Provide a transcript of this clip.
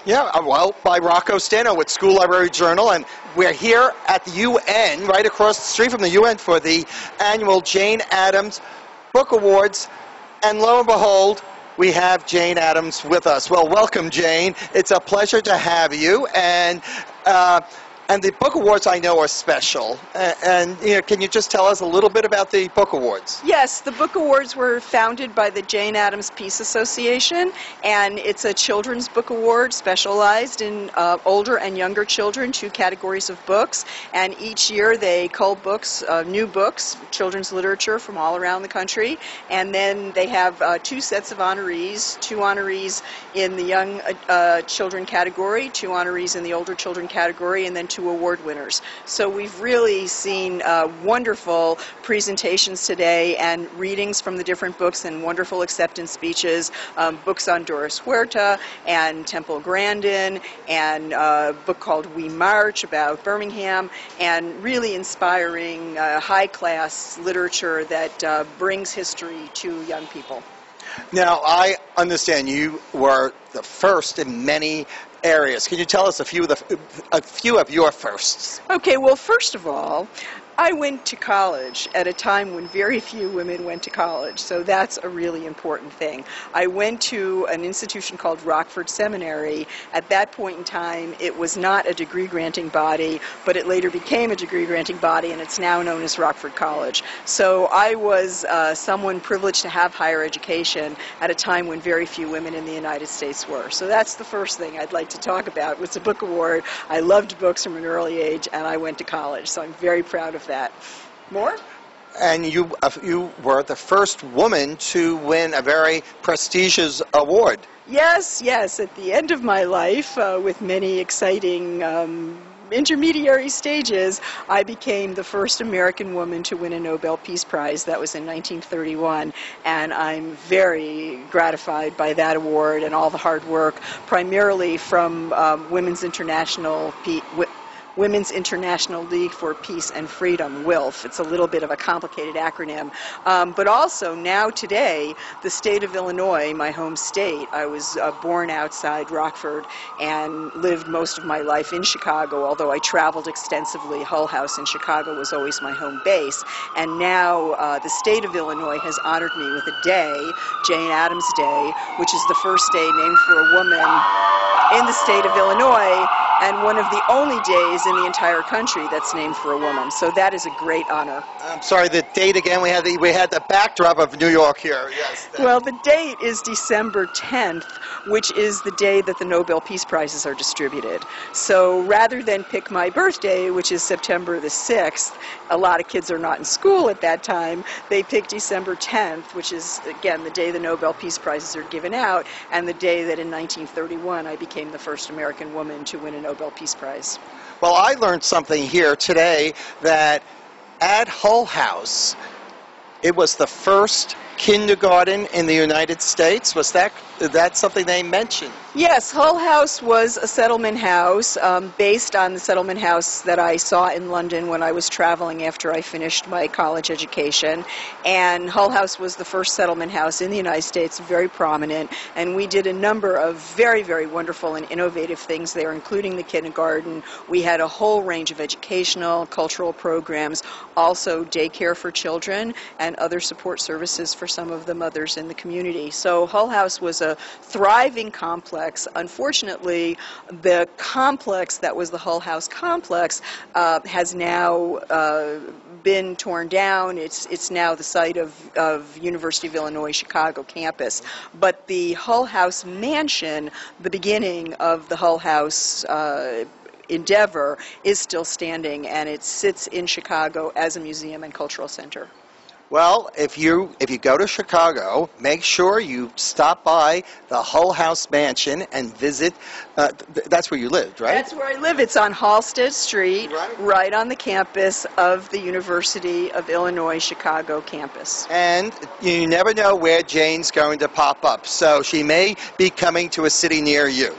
Yeah, well, by Rocco Stano with School Library Journal, and we're here at the UN, right across the street from the UN, for the annual Jane Addams Book Awards, and lo and behold, we have Jane Addams with us. Well, welcome, Jane. It's a pleasure to have you, and the Book Awards, I know, are special. And you know, can you just tell us a little bit about the Book Awards? Yes, the Book Awards were founded by the Jane Addams Peace Association, and it's a children's book award specialized in older and younger children, 2 categories of books. And each year they cull books, new books, children's literature from all around the country. And then they have 2 sets of honorees, 2 honorees in the young children category, 2 honorees in the older children category, and then 2 award winners. So we've really seen wonderful presentations today and readings from the different books and wonderful acceptance speeches, books on Doris Huerta and Temple Grandin, and a book called We March about Birmingham, and really inspiring high-class literature that brings history to young people. Now, I understand you were the first in many areas. Can you tell us a few of your firsts? Okay, well, first of all, I went to college at a time when very few women went to college, so that's a really important thing. I went to an institution called Rockford Seminary. At that point in time, it was not a degree-granting body, but it later became a degree-granting body, and it's now known as Rockford College. So I was someone privileged to have higher education at a time when very few women in the United States were. So that's the first thing I'd like to talk about, was the book award. I loved books from an early age, and I went to college, so I'm very proud of that. More? And you were the first woman to win a very prestigious award. Yes, yes. At the end of my life, with many exciting intermediary stages, I became the first American woman to win a Nobel Peace Prize. That was in 1931, and I'm very gratified by that award and all the hard work, primarily from Women's International League for Peace and Freedom, WILF. It's a little bit of a complicated acronym. But also, now today, the state of Illinois, my home state, I was born outside Rockford and lived most of my life in Chicago, although I traveled extensively. Hull House in Chicago was always my home base. And now the state of Illinois has honored me with a day, Jane Addams Day, which is the first day named for a woman in the state of Illinois, and one of the only days in the entire country that's named for a woman. So that is a great honor. I'm sorry, the date again, we had the backdrop of New York here. Yes. Well, the date is December 10th, which is the day that the Nobel Peace Prizes are distributed. So rather than pick my birthday, which is September the 6th, a lot of kids are not in school at that time, they picked December 10th, which is, again, the day the Nobel Peace Prizes are given out, and the day that in 1931 I became the first American woman to win a Nobel Peace Prize. Well, I learned something here today, that at Hull House, it was the first kindergarten in the United States. Was that something they mentioned? Yes, Hull House was a settlement house based on the settlement house that I saw in London when I was traveling after I finished my college education. And Hull House was the first settlement house in the United States, very prominent. And we did a number of very, very wonderful and innovative things there, including the kindergarten. We had a whole range of educational, cultural programs, also daycare for children and other support services for some of the mothers in the community. So Hull House was a thriving complex. Unfortunately, the complex that was the Hull House complex has now been torn down. It's now the site of University of Illinois Chicago campus. But the Hull House mansion, the beginning of the Hull House endeavor, is still standing, and it sits in Chicago as a museum and cultural center. Well, if you go to Chicago, make sure you stop by the Hull House Mansion and visit. That's where you lived, right? That's where I live. It's on Halsted Street, right on the campus of the University of Illinois Chicago campus. And you never know where Jane's going to pop up, so she may be coming to a city near you.